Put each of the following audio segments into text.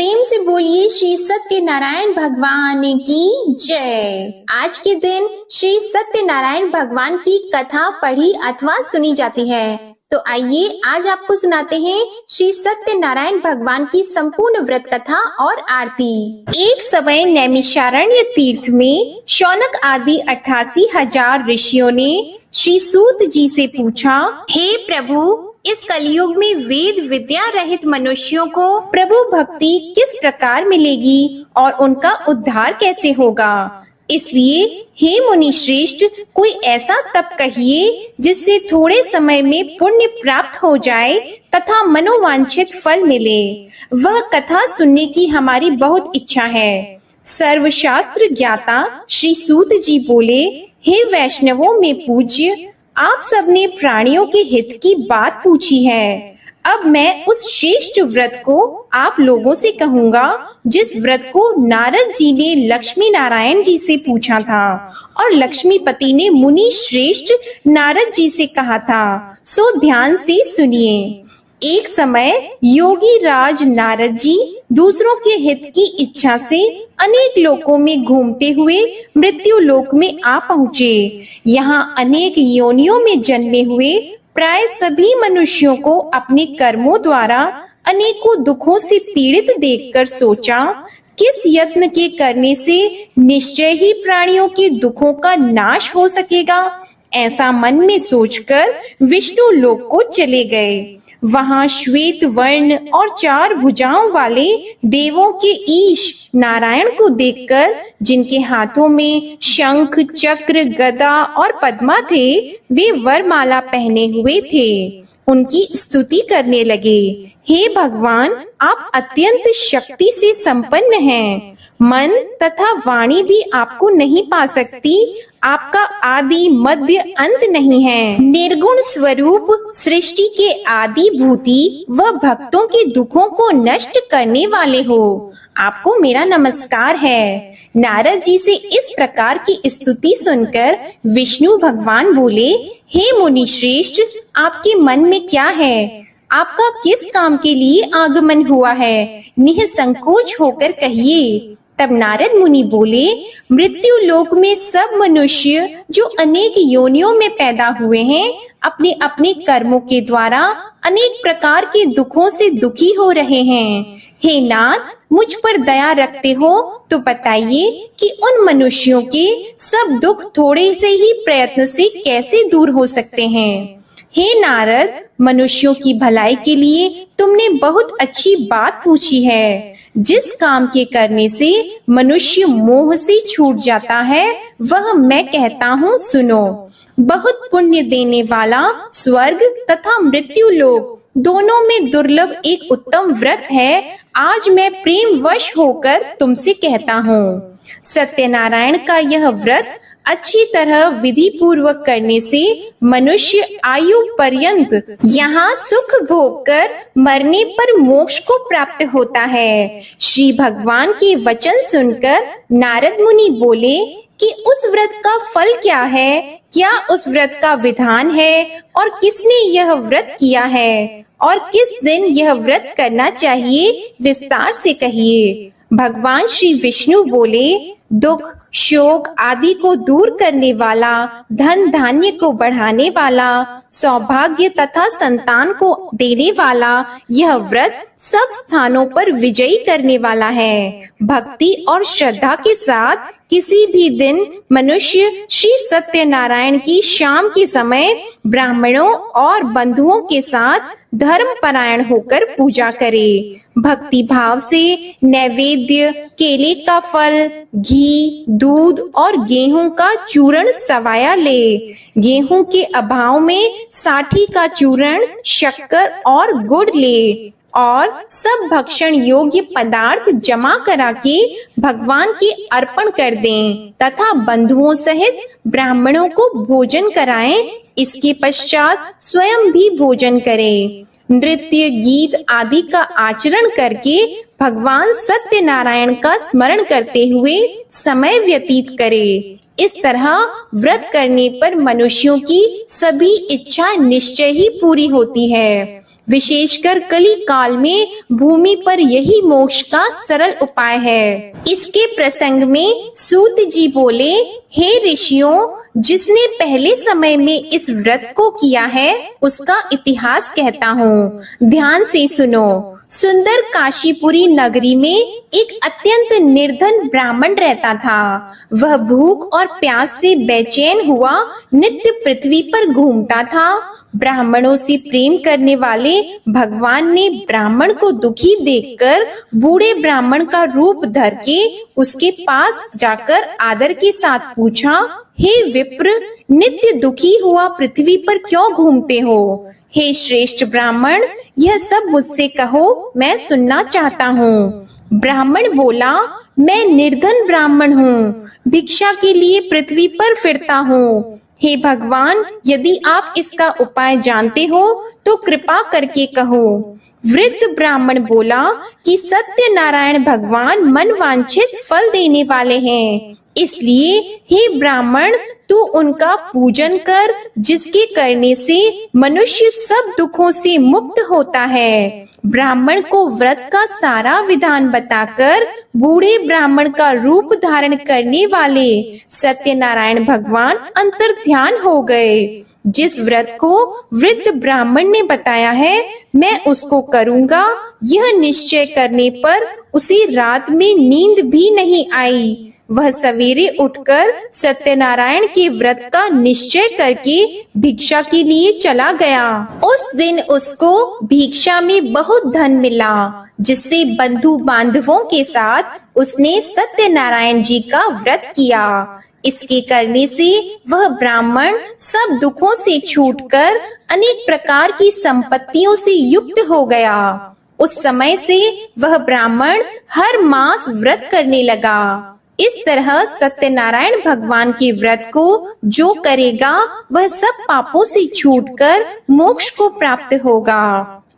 प्रेम से बोलिए श्री सत्यनारायण भगवान की जय। आज के दिन श्री सत्यनारायण भगवान की कथा पढ़ी अथवा सुनी जाती है। तो आइए आज आपको सुनाते हैं श्री सत्यनारायण भगवान की संपूर्ण व्रत कथा और आरती। एक समय नैमिषारण्य तीर्थ में शौनक आदि 88,000 ऋषियों ने श्री सूत जी से पूछा, हे प्रभु, इस कलयुग में वेद विद्या रहित मनुष्यों को प्रभु भक्ति किस प्रकार मिलेगी और उनका उद्धार कैसे होगा। इसलिए हे मुनि श्रेष्ठ, कोई ऐसा तप कहिए जिससे थोड़े समय में पुण्य प्राप्त हो जाए तथा मनोवांछित फल मिले। वह कथा सुनने की हमारी बहुत इच्छा है। सर्वशास्त्र ज्ञाता श्री सूत जी बोले, हे वैष्णवों में पूज्य, आप सबने प्राणियों के हित की बात पूछी है। अब मैं उस श्रेष्ठ व्रत को आप लोगों से कहूँगा जिस व्रत को नारद जी ने लक्ष्मी नारायण जी से पूछा था और लक्ष्मीपति ने मुनि श्रेष्ठ नारद जी से कहा था। सो ध्यान से सुनिए। एक समय योगी राज नारद जी दूसरों के हित की इच्छा से अनेक लोकों में घूमते हुए मृत्यु लोक में आ पहुँचे। यहाँ अनेक योनियों में जन्मे हुए प्राय सभी मनुष्यों को अपने कर्मों द्वारा अनेकों दुखों से पीड़ित देखकर सोचा, किस यत्न के करने से निश्चय ही प्राणियों के दुखों का नाश हो सकेगा। ऐसा मन में सोचकर विष्णु लोक को चले गए। वहाँ श्वेत वर्ण और 4 भुजाओं वाले देवों के ईश नारायण को देखकर, जिनके हाथों में शंख चक्र गदा और पद्मा थे, वे वरमाला पहने हुए थे, उनकी स्तुति करने लगे। हे भगवान, आप अत्यंत शक्ति से संपन्न हैं। मन तथा वाणी भी आपको नहीं पा सकती। आपका आदि मध्य अंत नहीं है। निर्गुण स्वरूप सृष्टि के आदि भूति व भक्तों के दुखों को नष्ट करने वाले हो। आपको मेरा नमस्कार है। नारद जी से इस प्रकार की स्तुति सुनकर विष्णु भगवान बोले, हे मुनि श्रेष्ठ, आपके मन में क्या है? आपका किस काम के लिए आगमन हुआ है? निःसंकोच होकर कहिए। तब नारद मुनि बोले, मृत्यु लोक में सब मनुष्य जो अनेक योनियों में पैदा हुए हैं, अपने अपने कर्मों के द्वारा अनेक प्रकार के दुखों से दुखी हो रहे हैं। हे नाथ, मुझ पर दया रखते हो तो बताइए कि उन मनुष्यों के सब दुख थोड़े से ही प्रयत्न से कैसे दूर हो सकते हैं। हे नारद, मनुष्यों की भलाई के लिए तुमने बहुत अच्छी बात पूछी है। जिस काम के करने से मनुष्य मोह से छूट जाता है, वह मैं कहता हूँ, सुनो। बहुत पुण्य देने वाला स्वर्ग तथा मृत्यु लोक दोनों में दुर्लभ एक उत्तम व्रत है। आज मैं प्रेम वश होकर तुमसे कहता हूँ। सत्यनारायण का यह व्रत अच्छी तरह विधि पूर्वक करने से मनुष्य आयु पर्यंत यहाँ सुख भोग कर मरने पर मोक्ष को प्राप्त होता है। श्री भगवान के वचन सुनकर नारद मुनि बोले कि उस व्रत का फल क्या है? क्या उस व्रत का विधान है और किसने यह व्रत किया है और किस दिन यह व्रत करना चाहिए? विस्तार से कहिए। भगवान श्री विष्णु बोले, दुख शोक आदि को दूर करने वाला, धन धान्य को बढ़ाने वाला, सौभाग्य तथा संतान को देने वाला यह व्रत सब स्थानों पर विजयी करने वाला है। भक्ति और श्रद्धा के साथ किसी भी दिन मनुष्य श्री सत्यनारायण की शाम के समय ब्राह्मणों और बंधुओं के साथ धर्म परायण होकर पूजा करे। भक्ति भाव से नैवेद्य, केले का फल, घी, दूध और गेहूं का चूर्ण सवाया ले। गेहूं के अभाव में साठी का चूर्ण, शक्कर और गुड़ ले और सब भक्षण योग्य पदार्थ जमा करा के भगवान के अर्पण कर दें तथा बंधुओं सहित ब्राह्मणों को भोजन कराएं। इसके पश्चात स्वयं भी भोजन करें। नृत्य गीत आदि का आचरण करके भगवान सत्यनारायण का स्मरण करते हुए समय व्यतीत करे। इस तरह व्रत करने पर मनुष्यों की सभी इच्छा निश्चय ही पूरी होती है। विशेषकर कली काल में भूमि पर यही मोक्ष का सरल उपाय है। इसके प्रसंग में सूत जी बोले, हे ऋषियों, जिसने पहले समय में इस व्रत को किया है उसका इतिहास कहता हूँ, ध्यान से सुनो। सुंदर काशीपुरी नगरी में एक अत्यंत निर्धन ब्राह्मण रहता था। वह भूख और प्यास से बेचैन हुआ नित्य पृथ्वी पर घूमता था। ब्राह्मणों से प्रेम करने वाले भगवान ने ब्राह्मण को दुखी देखकर बूढ़े ब्राह्मण का रूप धर के उसके पास जाकर आदर के साथ पूछा, हे विप्र, नित्य दुखी हुआ पृथ्वी पर क्यों घूमते हो? हे श्रेष्ठ ब्राह्मण, यह सब मुझसे कहो, मैं सुनना चाहता हूँ। ब्राह्मण बोला, मैं निर्धन ब्राह्मण हूँ, भिक्षा के लिए पृथ्वी पर फिरता हूँ। हे भगवान, यदि आप इसका उपाय जानते हो तो कृपा करके कहो। वृद्ध ब्राह्मण बोला कि सत्यनारायण भगवान मनवांछित फल देने वाले हैं, इसलिए हे ब्राह्मण, तू उनका पूजन कर, जिसके करने से मनुष्य सब दुखों से मुक्त होता है। ब्राह्मण को व्रत का सारा विधान बताकर बूढ़े ब्राह्मण का रूप धारण करने वाले सत्यनारायण भगवान अंतर्ध्यान हो गए। जिस व्रत को वृद्ध ब्राह्मण ने बताया है, मैं उसको करूँगा, यह निश्चय करने पर उसी रात में नींद भी नहीं आई। वह सवेरे उठकर सत्यनारायण के व्रत का निश्चय करके भिक्षा के लिए चला गया। उस दिन उसको भिक्षा में बहुत धन मिला, जिससे बंधु बांधवों के साथ उसने सत्यनारायण जी का व्रत किया। इसके करने से वह ब्राह्मण सब दुखों से छूटकर अनेक प्रकार की संपत्तियों से युक्त हो गया। उस समय से वह ब्राह्मण हर मास व्रत करने लगा। इस तरह सत्यनारायण भगवान के व्रत को जो करेगा वह सब पापों से छूटकर मोक्ष को प्राप्त होगा।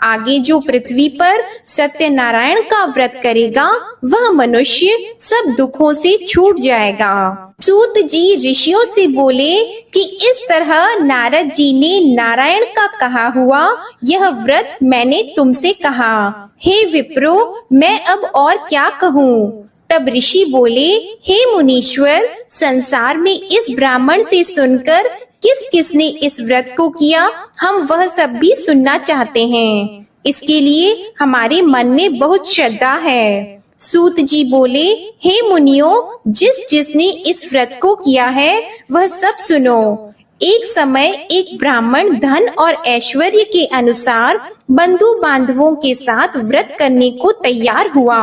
आगे जो पृथ्वी पर सत्यनारायण का व्रत करेगा वह मनुष्य सब दुखों से छूट जाएगा। सूत जी ऋषियों से बोले कि इस तरह नारद जी ने नारायण का कहा हुआ यह व्रत मैंने तुमसे कहा। हे विप्रो, मैं अब और क्या कहूँ? तब ऋषि बोले, हे मुनीश्वर, संसार में इस ब्राह्मण से सुनकर किस किसने इस व्रत को किया, हम वह सब भी सुनना चाहते हैं। इसके लिए हमारे मन में बहुत श्रद्धा है। सूत जी बोले, हे मुनियों, जिसने इस व्रत को किया है वह सब सुनो। एक समय एक ब्राह्मण धन और ऐश्वर्य के अनुसार बंधु बांधवों के साथ व्रत करने को तैयार हुआ।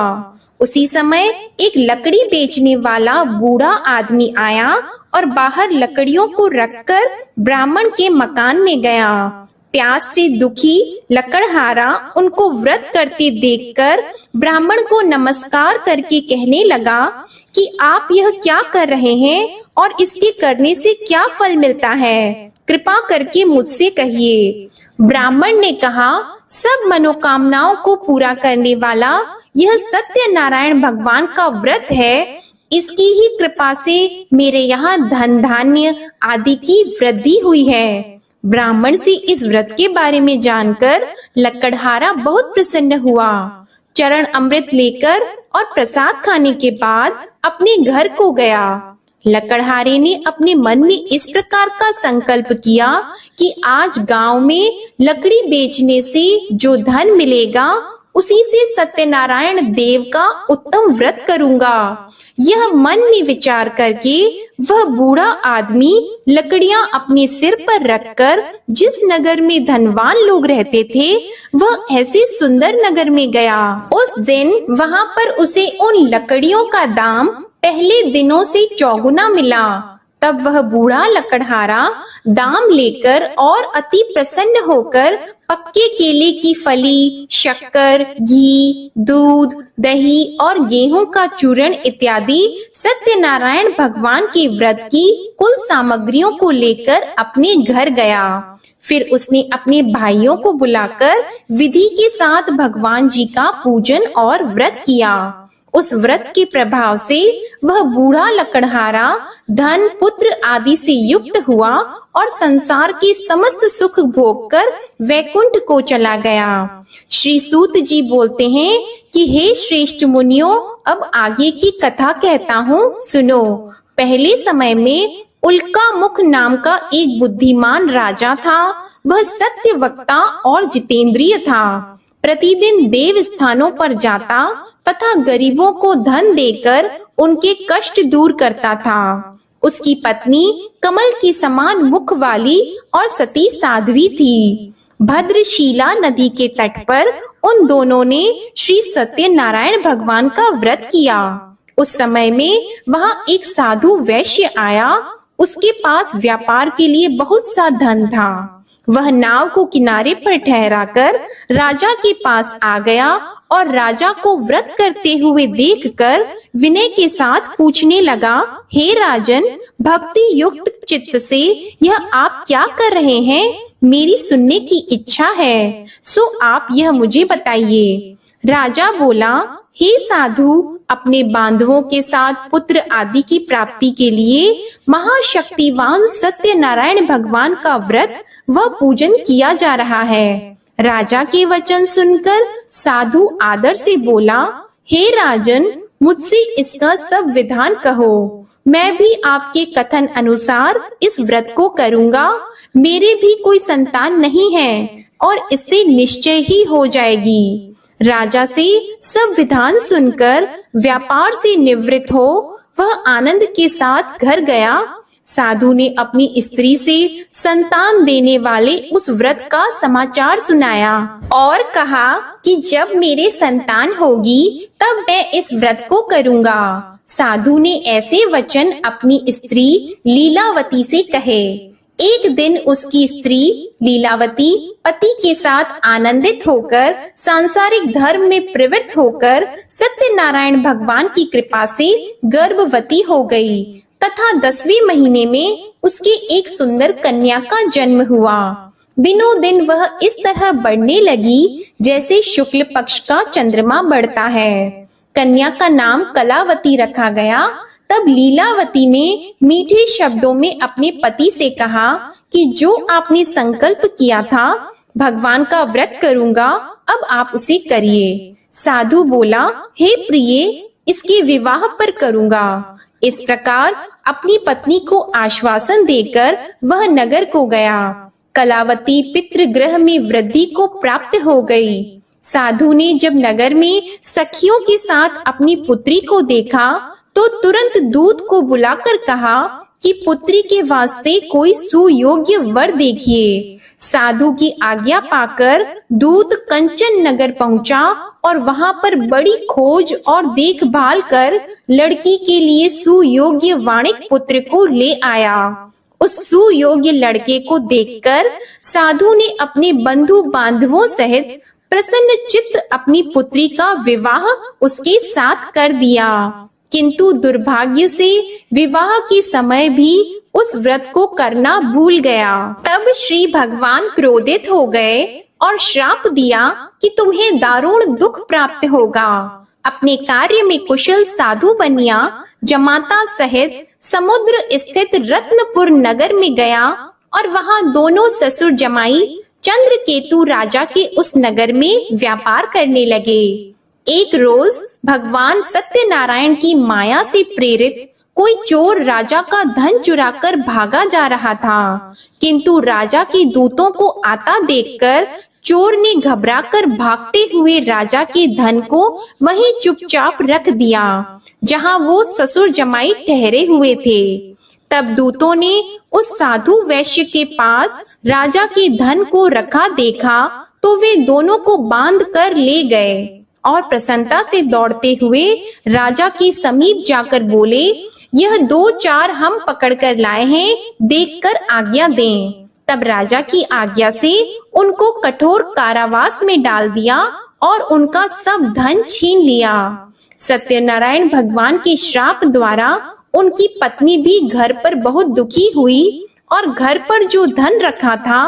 उसी समय एक लकड़ी बेचने वाला बूढ़ा आदमी आया और बाहर लकड़ियों को रखकर ब्राह्मण के मकान में गया। प्यास से दुखी लकड़हारा उनको व्रत करते देखकर ब्राह्मण को नमस्कार करके कहने लगा कि आप यह क्या कर रहे हैं और इसके करने से क्या फल मिलता है, कृपा करके मुझसे कहिए। ब्राह्मण ने कहा, सब मनोकामनाओं को पूरा करने वाला यह सत्यनारायण भगवान का व्रत है। इसकी ही कृपा से मेरे यहाँ धन धान्य आदि की वृद्धि हुई है। ब्राह्मण से इस व्रत के बारे में जानकर लकड़हारा बहुत प्रसन्न हुआ। चरण अमृत लेकर और प्रसाद खाने के बाद अपने घर को गया। लकड़हारे ने अपने मन में इस प्रकार का संकल्प किया कि आज गांव में लकड़ी बेचने से जो धन मिलेगा उसी से सत्यनारायण देव का उत्तम व्रत करूंगा। यह मन में विचार करके वह बूढ़ा आदमी लकड़ियां अपने सिर पर रखकर जिस नगर में धनवान लोग रहते थे वह ऐसे सुंदर नगर में गया। उस दिन वहां पर उसे उन लकड़ियों का दाम पहले दिनों से चौगुना मिला। तब वह बूढ़ा लकड़हारा दाम लेकर और अति प्रसन्न होकर पक्के केले की फली, शक्कर, घी, दूध, दही और गेहूं का चूर्ण इत्यादि सत्यनारायण भगवान के व्रत की कुल सामग्रियों को लेकर अपने घर गया। फिर उसने अपने भाइयों को बुलाकर विधि के साथ भगवान जी का पूजन और व्रत किया। उस व्रत के प्रभाव से वह बूढ़ा लकड़हारा धन पुत्र आदि से युक्त हुआ और संसार के समस्त सुख भोग कर वैकुंठ को चला गया। श्री सूत जी बोलते हैं कि हे श्रेष्ठ मुनियों, अब आगे की कथा कहता हूँ, सुनो। पहले समय में उल्का मुख नाम का एक बुद्धिमान राजा था। वह सत्य वक्ता और जितेंद्रिय था। प्रतिदिन देव स्थानों पर जाता तथा गरीबों को धन देकर उनके कष्ट दूर करता था। उसकी पत्नी कमल की समान मुख वाली और सती साध्वी थी। भद्रशीला नदी के तट पर उन दोनों ने श्री सत्यनारायण भगवान का व्रत किया। उस समय में वहां एक साधु वैश्य आया। उसके पास व्यापार के लिए बहुत सा धन था। वह नाव को किनारे पर ठहराकर राजा के पास आ गया और राजा को व्रत करते हुए देखकर विनय के साथ पूछने लगा, हे राजन, भक्ति युक्त चित्त से यह आप क्या कर रहे हैं? मेरी सुनने की इच्छा है, सो आप यह मुझे बताइए। राजा बोला, हे साधु, अपने बांधवों के साथ पुत्र आदि की प्राप्ति के लिए महाशक्तिवान सत्यनारायण भगवान का व्रत व पूजन किया जा रहा है। राजा के वचन सुनकर साधु आदर से बोला, हे राजन, मुझसे इसका सब विधान कहो। मैं भी आपके कथन अनुसार इस व्रत को करूंगा। मेरे भी कोई संतान नहीं है और इससे निश्चय ही हो जाएगी। राजा से सब विधान सुनकर व्यापार से निवृत्त हो वह आनंद के साथ घर गया। साधु ने अपनी स्त्री से संतान देने वाले उस व्रत का समाचार सुनाया और कहा कि जब मेरे संतान होगी तब मैं इस व्रत को करूंगा। साधु ने ऐसे वचन अपनी स्त्री लीलावती से कहे। एक दिन उसकी स्त्री लीलावती पति के साथ आनंदित होकर सांसारिक धर्म में प्रवृत्त होकर सत्यनारायण भगवान की कृपा से गर्भवती हो गई तथा 10वें महीने में उसके एक सुंदर कन्या का जन्म हुआ। दिनों दिन वह इस तरह बढ़ने लगी जैसे शुक्ल पक्ष का चंद्रमा बढ़ता है। कन्या का नाम कलावती रखा गया। तब लीलावती ने मीठे शब्दों में अपने पति से कहा कि जो आपने संकल्प किया था भगवान का व्रत करूंगा, अब आप उसे करिए। साधु बोला, हे प्रिय, इसके विवाह पर करूंगा। इस प्रकार अपनी पत्नी को आश्वासन देकर वह नगर को गया। कलावती पितृगृह में वृद्धि को प्राप्त हो गई। साधु ने जब नगर में सखियों के साथ अपनी पुत्री को देखा तो तुरंत दूत को बुलाकर कहा कि पुत्री के वास्ते कोई सुयोग्य वर देखिए। साधु की आज्ञा पाकर दूत कंचन नगर पहुंचा और वहां पर बड़ी खोज और देखभाल कर लड़की के लिए सुयोग्य वाणिक पुत्र को ले आया। उस सुयोग्य लड़के को देखकर साधु ने अपने बंधु बांधवों सहित प्रसन्न चित्त अपनी पुत्री का विवाह उसके साथ कर दिया। किंतु दुर्भाग्य से विवाह के समय भी उस व्रत को करना भूल गया। तब श्री भगवान क्रोधित हो गए और श्राप दिया कि तुम्हें दारुण दुख प्राप्त होगा। अपने कार्य में कुशल साधु बनिया जमाता सहित समुद्र स्थित रत्नपुर नगर में गया और वहां दोनों ससुर जमाई चंद्रकेतु राजा के उस नगर में व्यापार करने लगे। एक रोज भगवान सत्यनारायण की माया से प्रेरित कोई चोर राजा का धन चुराकर भागा जा रहा था, किंतु राजा के दूतों को आता देखकर चोर ने घबराकर भागते हुए राजा के धन को वहीं चुपचाप रख दिया जहां वो ससुर जमाई ठहरे हुए थे। तब दूतों ने उस साधु वैश्य के पास राजा के धन को रखा देखा तो वे दोनों को बांध कर ले गए और प्रसन्नता से दौड़ते हुए राजा के समीप जाकर बोले, यह 2-4 हम पकड़ कर लाए हैं, देखकर आज्ञा दें। तब राजा की आज्ञा से उनको कठोर कारावास में डाल दिया और उनका सब धन छीन लिया। सत्यनारायण भगवान के श्राप द्वारा उनकी पत्नी भी घर पर बहुत दुखी हुई और घर पर जो धन रखा था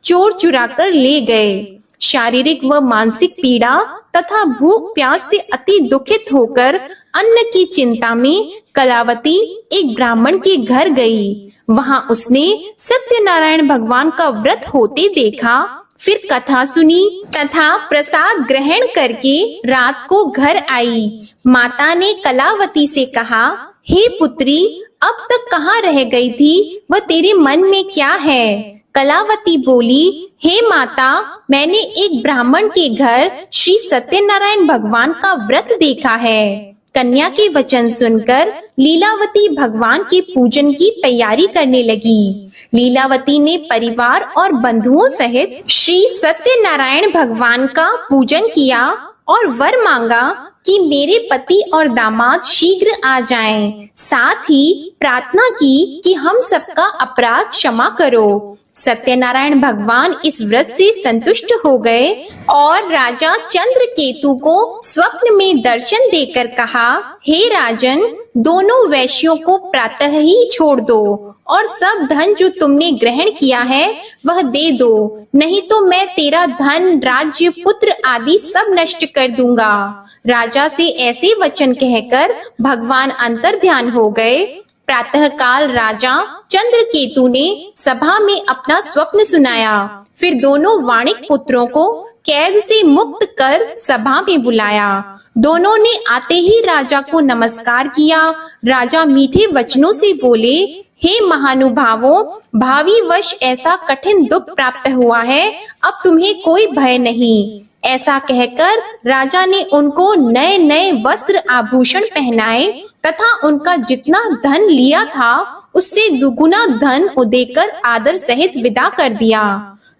चोर चुरा कर ले गए। शारीरिक व मानसिक पीड़ा तथा भूख प्यास से अति दुखित होकर अन्न की चिंता में कलावती एक ब्राह्मण के घर गई। वहां उसने सत्यनारायण भगवान का व्रत होते देखा, फिर कथा सुनी तथा प्रसाद ग्रहण करके रात को घर आई। माता ने कलावती से कहा, हे पुत्री, अब तक कहाँ रह गई थी? वह तेरे मन में क्या है? कलावती बोली, हे माता, मैंने एक ब्राह्मण के घर श्री सत्यनारायण भगवान का व्रत देखा है। कन्या के वचन सुनकर लीलावती भगवान के पूजन की तैयारी करने लगी। लीलावती ने परिवार और बंधुओं सहित श्री सत्यनारायण भगवान का पूजन किया और वर मांगा कि मेरे पति और दामाद शीघ्र आ जाएं। साथ ही प्रार्थना की कि हम सबका अपराध क्षमा करो। सत्यनारायण भगवान इस व्रत से संतुष्ट हो गए और राजा चंद्रकेतु को स्वप्न में दर्शन देकर कहा, हे राजन, दोनों वैश्यों को प्रातः ही छोड़ दो और सब धन जो तुमने ग्रहण किया है वह दे दो, नहीं तो मैं तेरा धन, राज्य, पुत्र आदि सब नष्ट कर दूंगा। राजा से ऐसे वचन कहकर भगवान अंतर्ध्यान हो गए। प्रातः काल राजा चंद्रकेतु ने सभा में अपना स्वप्न सुनाया। फिर दोनों वाणिक पुत्रों को कैद से मुक्त कर सभा में बुलाया। दोनों ने आते ही राजा को नमस्कार किया। राजा मीठे वचनों से बोले, हे महानुभावों, भावी वर्ष ऐसा कठिन दुख प्राप्त हुआ है, अब तुम्हें कोई भय नहीं। ऐसा कहकर राजा ने उनको नए नए वस्त्र आभूषण पहनाए तथा उनका जितना धन लिया था उससे दुगुना धन देकर आदर सहित विदा कर दिया।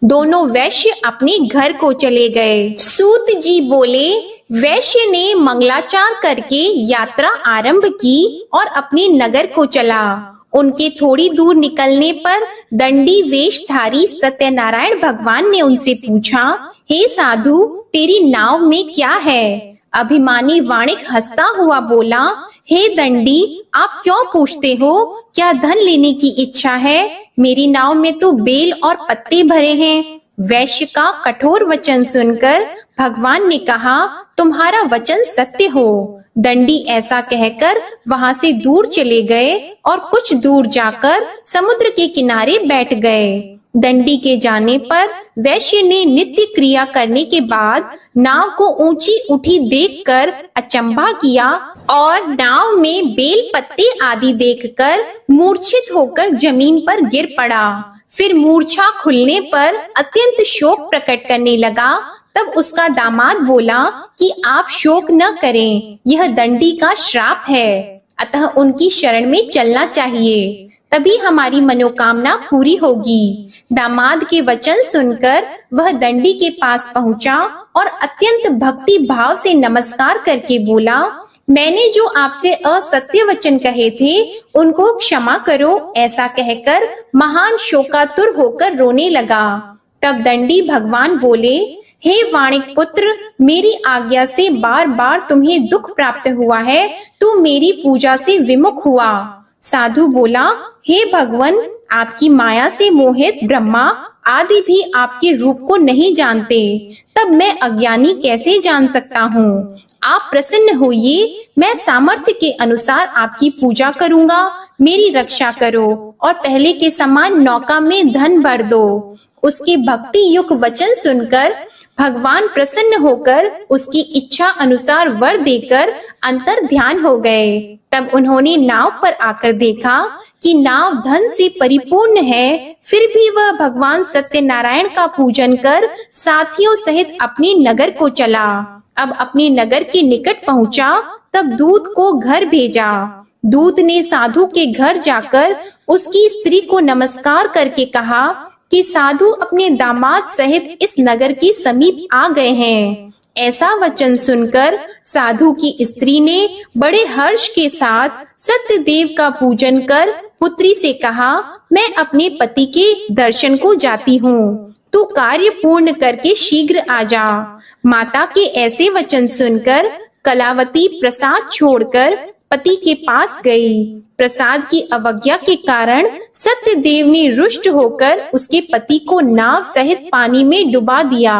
दोनों वैश्य अपने घर को चले गए। सूत जी बोले, वैश्य ने मंगलाचार करके यात्रा आरंभ की और अपने नगर को चला। उनके थोड़ी दूर निकलने पर दंडी वेशधारी सत्यनारायण भगवान ने उनसे पूछा, हे साधु, तेरी नाव में क्या है? अभिमानी वाणिक हंसता हुआ बोला, हे दंडी, आप क्यों पूछते हो? क्या धन लेने की इच्छा है? मेरी नाव में तो बेल और पत्ते भरे हैं। वैश्य का कठोर वचन सुनकर भगवान ने कहा, तुम्हारा वचन सत्य हो। दंडी ऐसा कहकर वहां से दूर चले गए और कुछ दूर जाकर समुद्र के किनारे बैठ गए। दंडी के जाने पर वैश्य ने नित्य क्रिया करने के बाद नाव को ऊंची उठी देखकर अचंभा किया और नाव में बेल पत्ते आदि देखकर मूर्छित होकर जमीन पर गिर पड़ा। फिर मूर्छा खुलने पर अत्यंत शोक प्रकट करने लगा। तब उसका दामाद बोला कि आप शोक न करें, यह दंडी का श्राप है, अतः उनकी शरण में चलना चाहिए, तभी हमारी मनोकामना पूरी होगी। दामाद के वचन सुनकर वह दंडी के पास पहुंचा और अत्यंत भक्ति भाव से नमस्कार करके बोला, मैंने जो आपसे असत्य वचन कहे थे उनको क्षमा करो। ऐसा कहकर महान शोकातुर होकर रोने लगा। तब दंडी भगवान बोले, हे वाणिक पुत्र, मेरी आज्ञा से बार बार तुम्हें दुख प्राप्त हुआ है, तू मेरी पूजा से विमुख हुआ। साधु बोला, हे भगवान, आपकी माया से मोहित ब्रह्मा आदि भी आपके रूप को नहीं जानते, तब मैं अज्ञानी कैसे जान सकता हूँ? आप प्रसन्न होइए, मैं सामर्थ्य के अनुसार आपकी पूजा करूँगा, मेरी रक्षा करो और पहले के समान नौका में धन भर दो। उसके भक्ति युक्त वचन सुनकर भगवान प्रसन्न होकर उसकी इच्छा अनुसार वर देकर अंतर ध्यान हो गए। तब उन्होंने नाव पर आकर देखा कि नाव धन से परिपूर्ण है, फिर भी वह भगवान सत्यनारायण का पूजन कर साथियों सहित अपने नगर को चला। अब अपने नगर के निकट पहुंचा, तब दूत को घर भेजा। दूत ने साधु के घर जाकर उसकी स्त्री को नमस्कार करके कहा कि साधु अपने दामाद सहित इस नगर के समीप आ गए हैं। ऐसा वचन सुनकर साधु की स्त्री ने बड़े हर्ष के साथ सत्यदेव का पूजन कर पुत्री से कहा, मैं अपने पति के दर्शन को जाती हूँ, तू कार्य पूर्ण करके शीघ्र आ जा। माता के ऐसे वचन सुनकर कलावती प्रसाद छोड़कर पति के पास गई। प्रसाद की अवज्ञा के कारण सत्यदेव ने रुष्ट होकर उसके पति को नाव सहित पानी में डुबा दिया।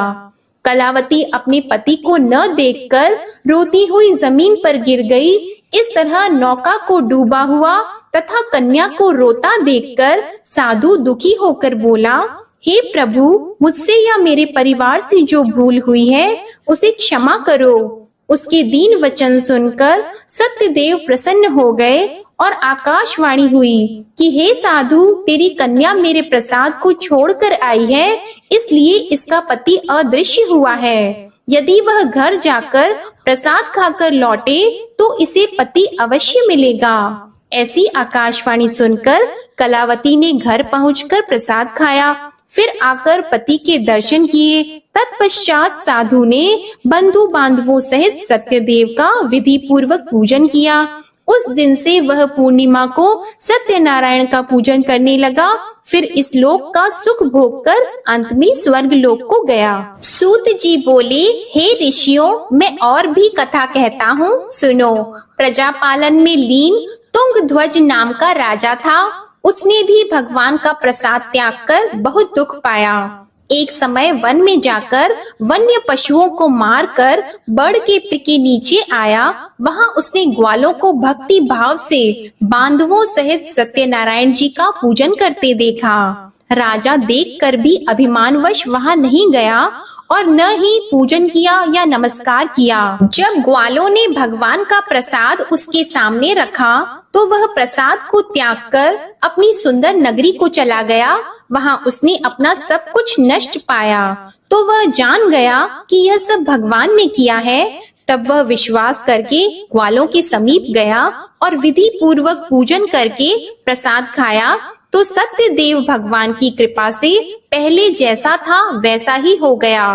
कलावती अपने पति को न देखकर रोती हुई जमीन पर गिर गई। इस तरह नौका को डूबा हुआ तथा कन्या को रोता देखकर साधु दुखी होकर बोला, हे प्रभु, मुझसे या मेरे परिवार से जो भूल हुई है उसे क्षमा करो। उसके दीन वचन सुनकर सत्यदेव प्रसन्न हो गए और आकाशवाणी हुई कि हे साधु, तेरी कन्या मेरे प्रसाद को छोड़कर आई है, इसलिए इसका पति अदृश्य हुआ है। यदि वह घर जाकर प्रसाद खाकर लौटे तो इसे पति अवश्य मिलेगा। ऐसी आकाशवाणी सुनकर कलावती ने घर पहुंचकर प्रसाद खाया, फिर आकर पति के दर्शन किए। तत्पश्चात साधु ने बंधु बांधवों सहित सत्यदेव का विधि पूर्वक पूजन किया। उस दिन से वह पूर्णिमा को सत्यनारायण का पूजन करने लगा। फिर इस लोक का सुख भोग कर अंत में स्वर्ग लोक को गया। सूत जी बोले, हे ऋषियों, मैं और भी कथा कहता हूँ, सुनो। प्रजापालन में लीन तुंगध्वज नाम का राजा था। उसने भी भगवान का प्रसाद त्याग कर बहुत दुख पाया। एक समय वन में जाकर वन्य पशुओं को मारकर बड़ के पेड़ के नीचे आया। वहां उसने ग्वालों को भक्ति भाव से बांधवों सहित सत्यनारायण जी का पूजन करते देखा। राजा देखकर भी अभिमानवश वहां नहीं गया और न ही पूजन किया या नमस्कार किया। जब ग्वालों ने भगवान का प्रसाद उसके सामने रखा तो वह प्रसाद को त्याग कर अपनी सुंदर नगरी को चला गया। वहां उसने अपना सब कुछ नष्ट पाया तो वह जान गया कि यह सब भगवान ने किया है। तब वह विश्वास करके ग्वालों के समीप गया और विधि पूर्वक पूजन करके प्रसाद खाया तो सत्यदेव भगवान की कृपा से पहले जैसा था वैसा ही हो गया।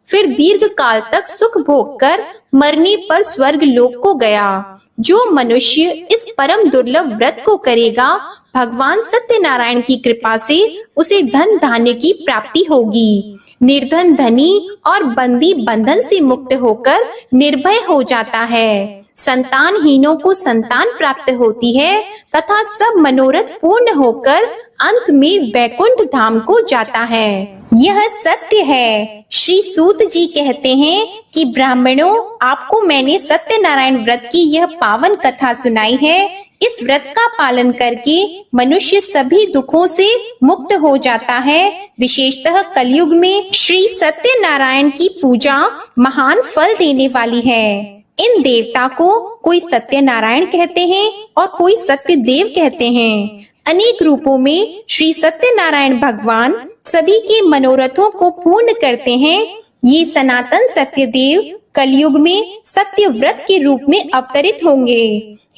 फिर दीर्घ काल तक सुख भोग कर मरने पर स्वर्ग लोक को गया। जो मनुष्य इस परम दुर्लभ व्रत को करेगा, भगवान सत्यनारायण की कृपा से उसे धन धान्य की प्राप्ति होगी। निर्धन धनी और बंदी बंधन से मुक्त होकर निर्भय हो जाता है। संतानहीनों को संतान प्राप्त होती है तथा सब मनोरथ पूर्ण होकर अंत में वैकुंठ धाम को जाता है। यह सत्य है। श्री सूत जी कहते हैं कि ब्राह्मणों, आपको मैंने सत्यनारायण व्रत की यह पावन कथा सुनाई है। इस व्रत का पालन करके मनुष्य सभी दुखों से मुक्त हो जाता है। विशेषतः कलयुग में श्री सत्यनारायण की पूजा महान फल देने वाली है। इन देवता को कोई सत्यनारायण कहते हैं और कोई सत्यदेव कहते हैं। अनेक रूपों में श्री सत्यनारायण भगवान सभी के मनोरथों को पूर्ण करते हैं। ये सनातन सत्यदेव कलयुग में सत्य व्रत के रूप में अवतरित होंगे।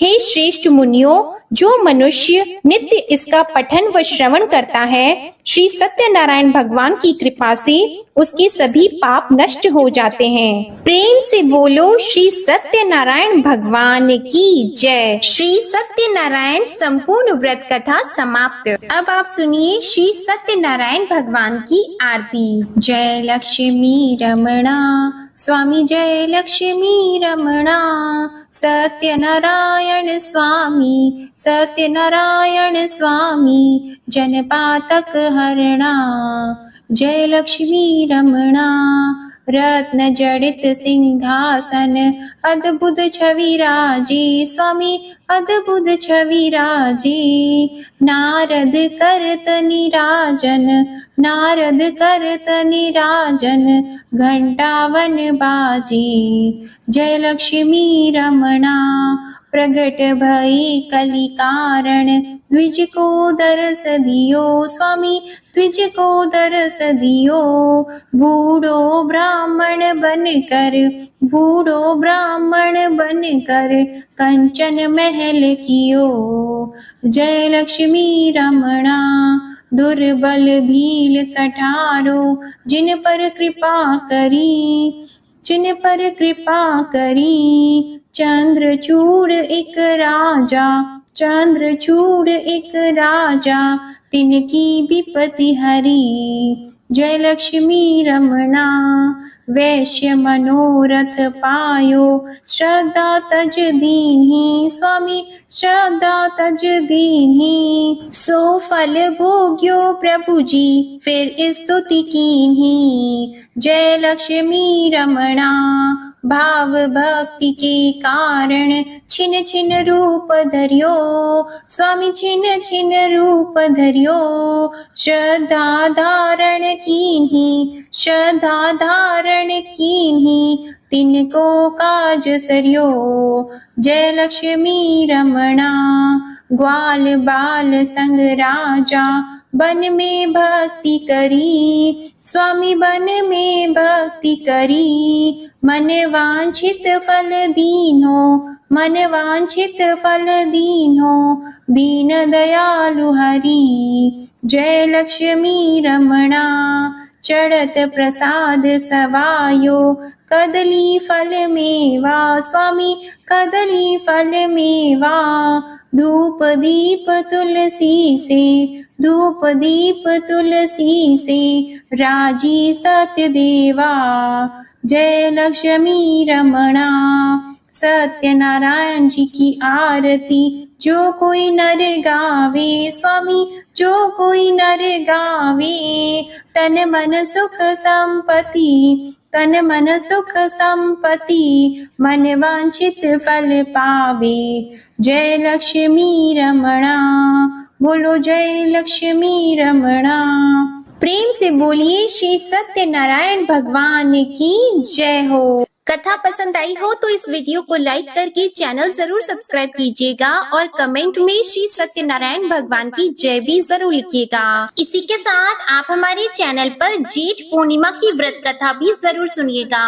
हे श्रेष्ठ मुनियों, जो मनुष्य नित्य इसका पठन व श्रवण करता है, श्री सत्यनारायण भगवान की कृपा से उसके सभी पाप नष्ट हो जाते हैं। प्रेम से बोलो श्री सत्यनारायण भगवान की जय। श्री सत्यनारायण संपूर्ण व्रत कथा समाप्त। अब आप सुनिए श्री सत्यनारायण भगवान की आरती। जय लक्ष्मी रमणा स्वामी, जय लक्ष्मी रमणा। सत्यनारायण स्वामी, सत्यनारायण स्वामी, जनपातक हरणा। जय लक्ष्मी रमणा। रत्न जड़ित सिंहासन, अद्भुत छवि राजी स्वामी, अद्भुत छवि राजी। नारद करत निराजन, नारद करत निराजन, घंटावन बाजी। जय लक्ष्मी रमणा। प्रगट भई कलि कारण, द्विज को दरस दियो स्वामी, द्विज को दरस दियो। बूढ़ो ब्राह्मण बनकर, बूढ़ो ब्राह्मण बनकर, कंचन महल कियो। जय लक्ष्मी रमणा। दुर्बल भील कठारो, जिन पर कृपा करी, जिन पर कृपा करी। चंद्रचूड़ एक राजा, चंद्रचूड़ एक राजा, तिनकी विपत्ति हरी। जय लक्ष्मी रमणा। वैश्य मनोरथ पायो, श्रद्धा तज दीन्ही। स्वामी श्रद्धा तज दीन्ही। सो फल भोग्यो प्रभु जी, फिर स्तुति कीन्ही। जय लक्ष्मी रमणा। भाव भक्ति के कारण छिन छिन रूप धरियो। स्वामी छिन छिन रूप धरियो। श्रद्धा धारण कीन्ही, श्रद्धा धारण कीन्ही। तिनको काज सरियो। जय लक्ष्मी रमणा। ग्वाल बाल संग राजा, बन में भक्ति करी। स्वामी बन में भक्ति करी। मन वांछित फल दीन्हो, मन वांछित फल दीन्हो। दीन दयालु हरि। जय लक्ष्मी रमणा। चढ़त प्रसाद सवायो, कदली फल मेवा। स्वामी कदली फल मेवा। धूप दीप तुलसी से, धूप दीप तुलसी से। राजी सत्य देवा। जय लक्ष्मी रमणा। सत्यनारायण जी की आरती जो कोई नर गावे। स्वामी जो कोई नर गावे। तन मन सुख संपत्ति, तन मन सुख संपत्ति। मन वांछित फल पावे। जय लक्ष्मी रमणा। बोलो जय लक्ष्मी रमणा। प्रेम से बोलिए श्री सत्यनारायण भगवान की जय हो। कथा पसंद आई हो तो इस वीडियो को लाइक करके चैनल जरूर सब्सक्राइब कीजिएगा और कमेंट में श्री सत्यनारायण भगवान की जय भी जरूर लिखिएगा। इसी के साथ आप हमारे चैनल पर जेठ पूर्णिमा की व्रत कथा भी जरूर सुनिएगा।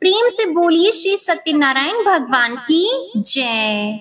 प्रेम से बोलिए श्री सत्यनारायण भगवान की जय।